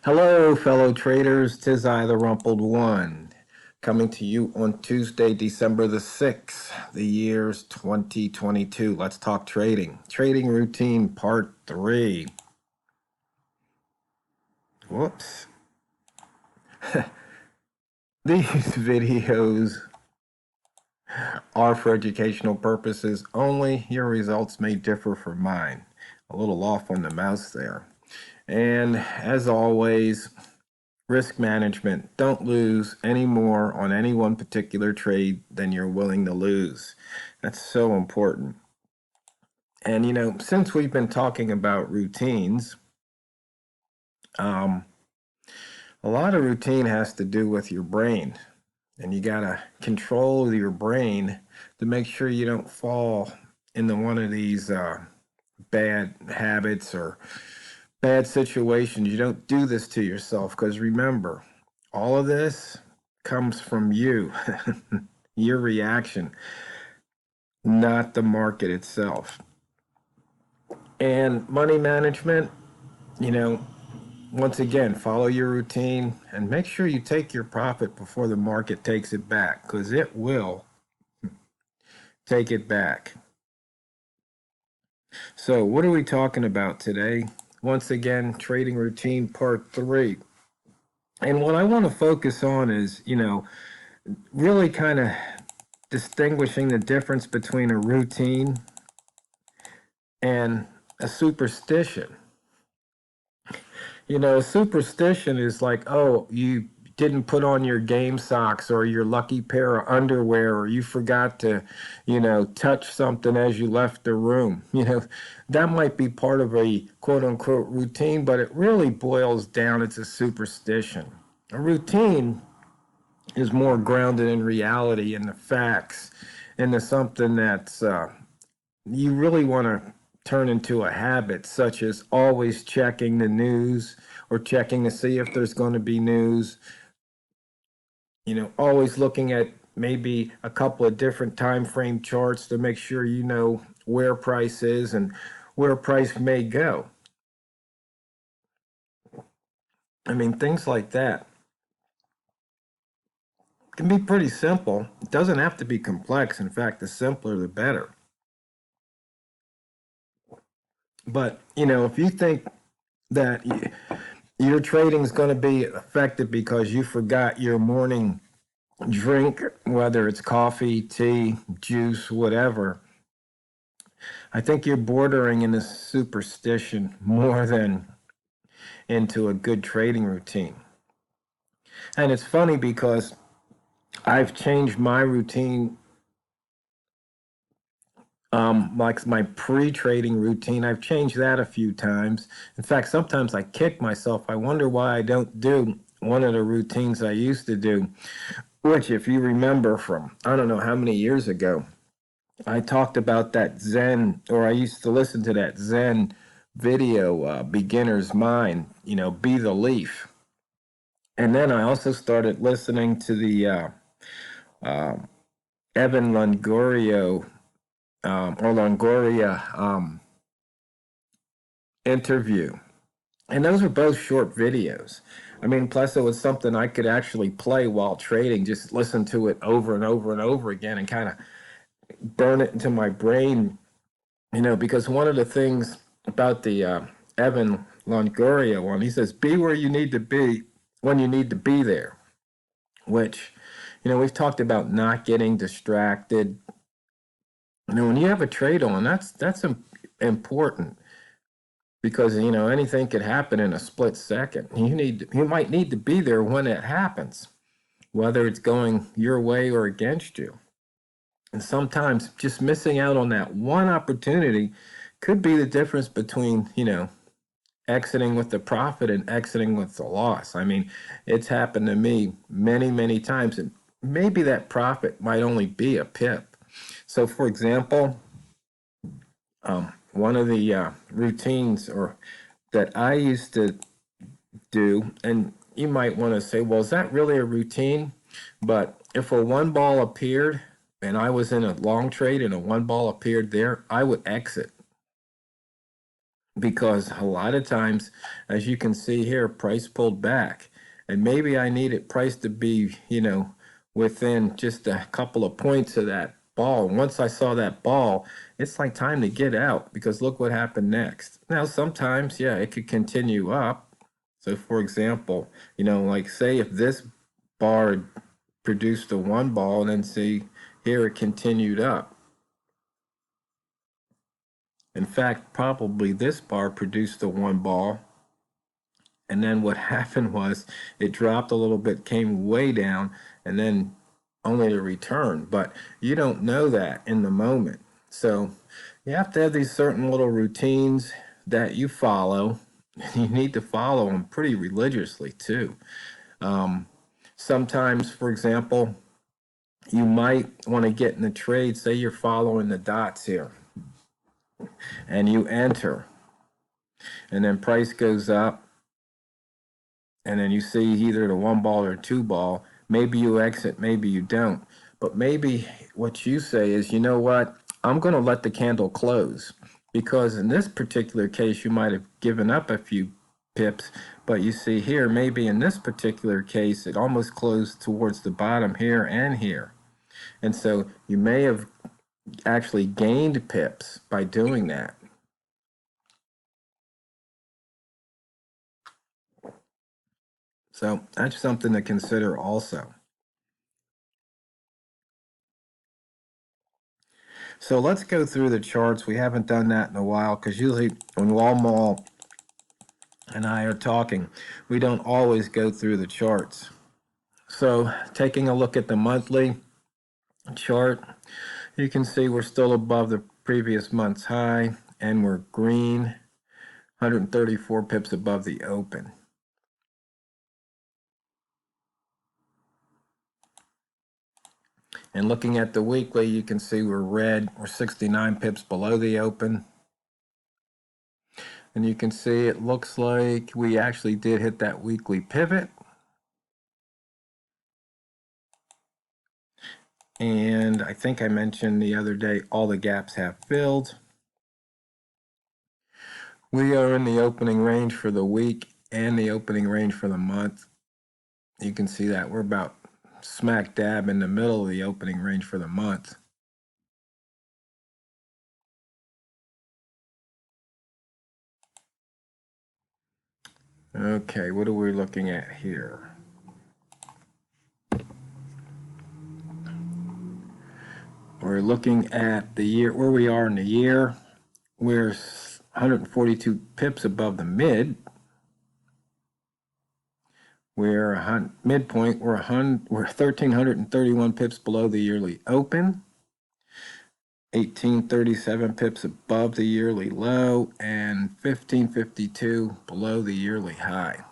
Hello, fellow traders. 'Tis I, the Rumpled One, coming to you on Tuesday, December the 6th. The year's 2022. Let's talk trading. Trading routine part 3. Whoops. These videos are for educational purposes only. Your results may differ from mine. A little off on the mouse there. And as always, risk management. Don't lose any more on any one particular trade than you're willing to lose. That's so important. And, since we've been talking about routines, a lot of routine has to do with your brain. And you got to control your brain to make sure you don't fall into one of these bad habits or bad situations. You don't do this to yourself, because remember, all of this comes from you, your reaction, not the market itself. And money management, once again, follow your routine and make sure you take your profit before the market takes it back, because it will take it back. So what are we talking about today? Once again, trading routine part 3. And what I want to focus on is, really kind of distinguishing the difference between a routine and a superstition. A superstition is like, oh, you didn't put on your game socks or your lucky pair of underwear, or you forgot to, touch something as you left the room. That might be part of a quote unquote routine, but it really boils down, it's a superstition. A routine is more grounded in reality and the facts, into something that's you really want to turn into a habit, such as always checking the news or checking to see if there's going to be news. Always looking at maybe a couple of different time frame charts to make sure you know where price is and where price may go. I mean, things like that can be pretty simple. It doesn't have to be complex. In fact, the simpler the better. But, if you think that your trading is going to be affected because you forgot your morning drink, whether it's coffee, tea, juice, whatever, I think you're bordering in a superstition more than into a good trading routine. And it's funny because I've changed my routine, like my pre-trading routine. I've changed that a few times. In fact, sometimes I kick myself. I wonder why I don't do one of the routines I used to do, which, if you remember from, I don't know how many years ago, I talked about that Zen, or I used to listen to that Zen video, Beginner's Mind, Be the Leaf. And then I also started listening to the Evan Longoria interview. And those were both short videos. I mean, plus it was something I could actually play while trading, just listen to it over and over and over again and kind of burn it into my brain, because one of the things about the Evan Longoria one, he says, be where you need to be when you need to be there, which, we've talked about not getting distracted. When you have a trade on, that's important, because, anything could happen in a split second. You might need to be there when it happens, whether it's going your way or against you. And sometimes just missing out on that one opportunity could be the difference between, exiting with the profit and exiting with the loss. I mean, it's happened to me many, many times, and maybe that profit might only be a pip. So, for example, one of the routines or that I used to do, and you might want to say, well, is that really a routine? But if a one ball appeared and I was in a long trade and a one ball appeared there, I would exit. because a lot of times, as you can see here, price pulled back. And maybe I needed price to be, within just a couple of points of that ball. Once I saw that ball, it's like time to get out because look what happened next. Now, sometimes, yeah, it could continue up. So, for example, like say if this bar produced a one ball and then see here it continued up. In fact, probably this bar produced the one ball. And then what happened was it dropped a little bit, came way down, and then only to return. But you don't know that in the moment. So you have to have these certain little routines that you follow. You need to follow them pretty religiously too. Sometimes, for example, you might want to get in the trade. Say you're following the dots here and you enter, and then price goes up, and then you see either the one ball or two ball. Maybe you exit, maybe you don't. But maybe what you say is, you know what? I'm going to let the candle close, because in this particular case, you might have given up a few pips, but you see here, maybe in this particular case, it almost closed towards the bottom here and here. And so you may have actually gained pips by doing that. So that's something to consider also. So let's go through the charts. We haven't done that in a while because usually when Walmart and I are talking, we don't always go through the charts. So taking a look at the monthly chart, you can see we're still above the previous month's high and we're green, 134 pips above the open. And looking at the weekly, you can see we're red. We're 69 pips below the open. And you can see it looks like we actually did hit that weekly pivot. And I think I mentioned the other day, all the gaps have filled. We are in the opening range for the week and the opening range for the month. You can see that we're about smack dab in the middle of the opening range for the month. Okay, what are we looking at here? We're looking at the year, where we are in the year. We're 142 pips above the mid. We're midpoint, we're 1,331 pips below the yearly open, 1,837 pips above the yearly low, and 1,552 below the yearly high.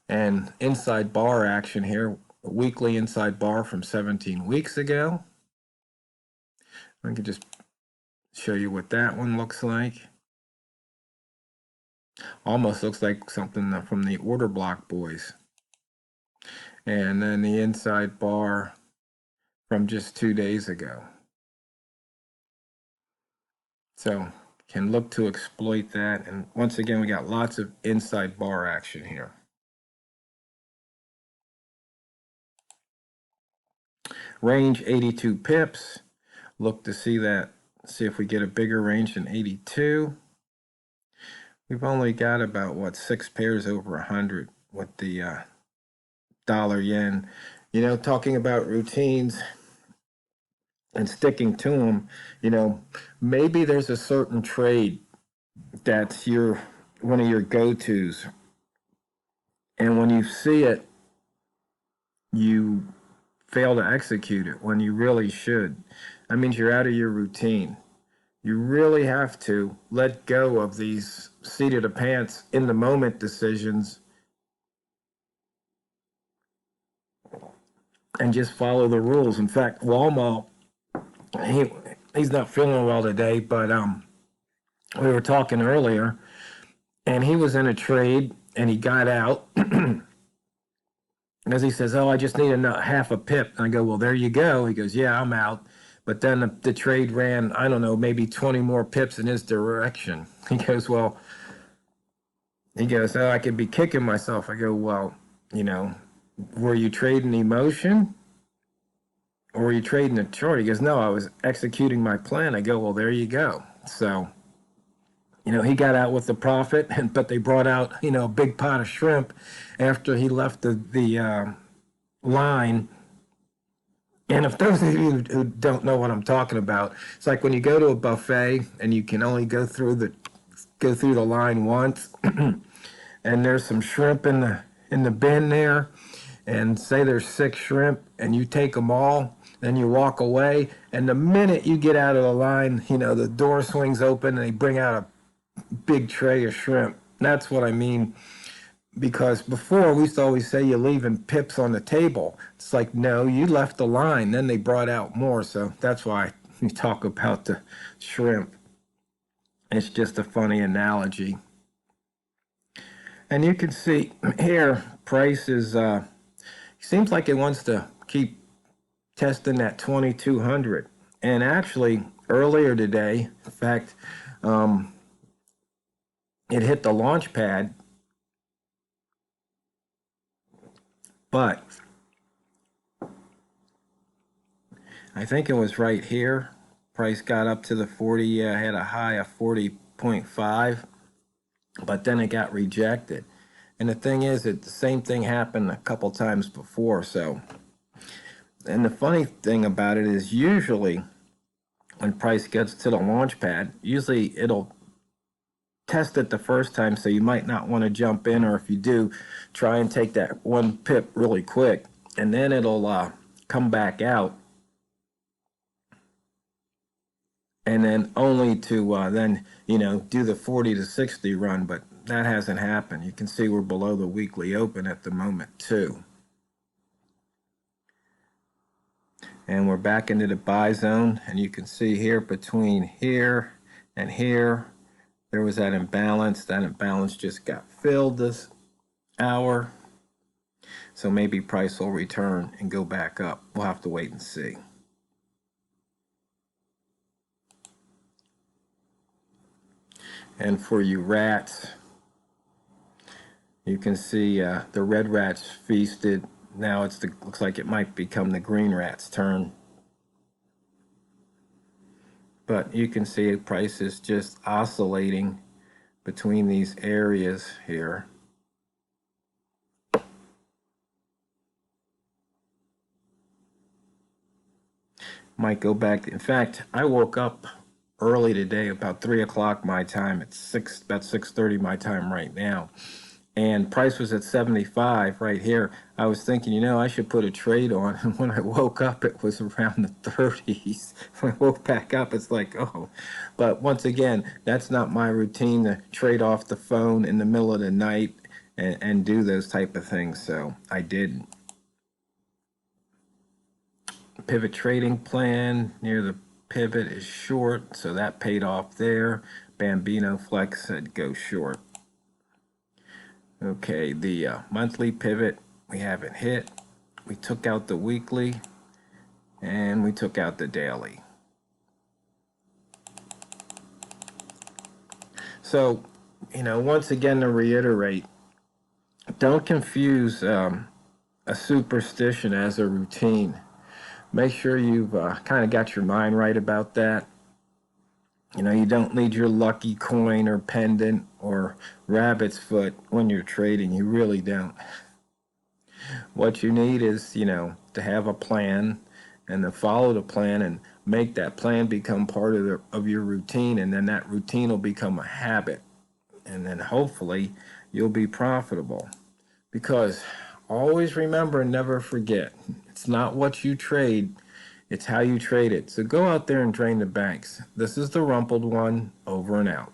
And inside bar action here, a weekly inside bar from 17 weeks ago. I can just show you what that one looks like. Almost looks like something from the order block boys. And then the inside bar from just 2 days ago. So can look to exploit that. And once again, we got lots of inside bar action here. Range 82 pips. Look to see that, see if we get a bigger range than 82. We've only got about, what, 6 pairs over 100 with the dollar yen. Talking about routines and sticking to them, maybe there's a certain trade that's one of your go-tos. And when you see it, you fail to execute it when you really should. That means you're out of your routine. You really have to let go of these seat of the pants in the moment decisions and just follow the rules. In fact, Walmart, he's not feeling well today, but we were talking earlier, and he was in a trade and he got out. As he says, oh, I just need half a pip. And I go, well, there you go. He goes, yeah, I'm out. But then the trade ran, I don't know, maybe 20 more pips in his direction. He goes, well, oh, I could be kicking myself. I go, well, you know, were you trading emotion or were you trading a chart? He goes, no, I was executing my plan. I go, well, there you go. So, you know, he got out with the profit, but they brought out, you know, a big pot of shrimp after he left the line. And if those of you who don't know what I'm talking about, it's like when you go to a buffet and you can only go through the line once, and there's some shrimp in the bin there, and say there's 6 shrimp, and you take them all, then you walk away, and the minute you get out of the line, you know, the door swings open and they bring out a big tray of shrimp. That's what I mean. Because before we used to always say you're leaving pips on the table. It's like, no, you left the line, then they brought out more. So that's why we talk about the shrimp. It's just a funny analogy. And you can see here, price is, seems like it wants to keep testing that 2200. And actually, earlier today, in fact, it hit the launch pad. But I think it was right here. Price got up to the 40, had a high of 40.5, but then it got rejected. And the thing is that the same thing happened a couple times before. So, and the funny thing about it is usually when price gets to the launch pad, usually it'll test it the first time, so you might not want to jump in, or if you do, try and take that 1 pip really quick, and then it'll come back out, and then only to then, you know, do the 40 to 60 run. But that hasn't happened. You can see we're below the weekly open at the moment too, and we're back into the buy zone. And you can see here between here and here, there was that imbalance. That imbalance just got filled this hour. So maybe price will return and go back up. We'll have to wait and see. And for you rats, you can see the red rats feasted. Now looks like it might become the green rats' turn. But you can see the price is just oscillating between these areas here. Might go back. In fact, I woke up early today, about 3 o'clock my time. It's about 6:30 my time right now. And price was at 75 right here. I was thinking, you know, I should put a trade on. And when I woke up, it was around the 30s. When I woke back up, it's like, oh. But once again, that's not my routine to trade off the phone in the middle of the night and do those type of things. So I didn't. Pivot trading plan near the pivot is short, so that paid off there. Bambino Flex said go short. Okay, the monthly pivot we haven't hit. We took out the weekly and we took out the daily. So, you know, once again to reiterate, don't confuse a superstition as a routine. Make sure you've kind of got your mind right about that. You know, you don't need your lucky coin or pendant or rabbit's foot when you're trading. You really don't. What you need is, you know, to have a plan and to follow the plan and make that plan become part of your routine, and then that routine will become a habit. And then hopefully you'll be profitable. Because always remember and never forget, it's not what you trade, it's how you trade it. So go out there and drain the banks. This is the Rumpled One, over and out.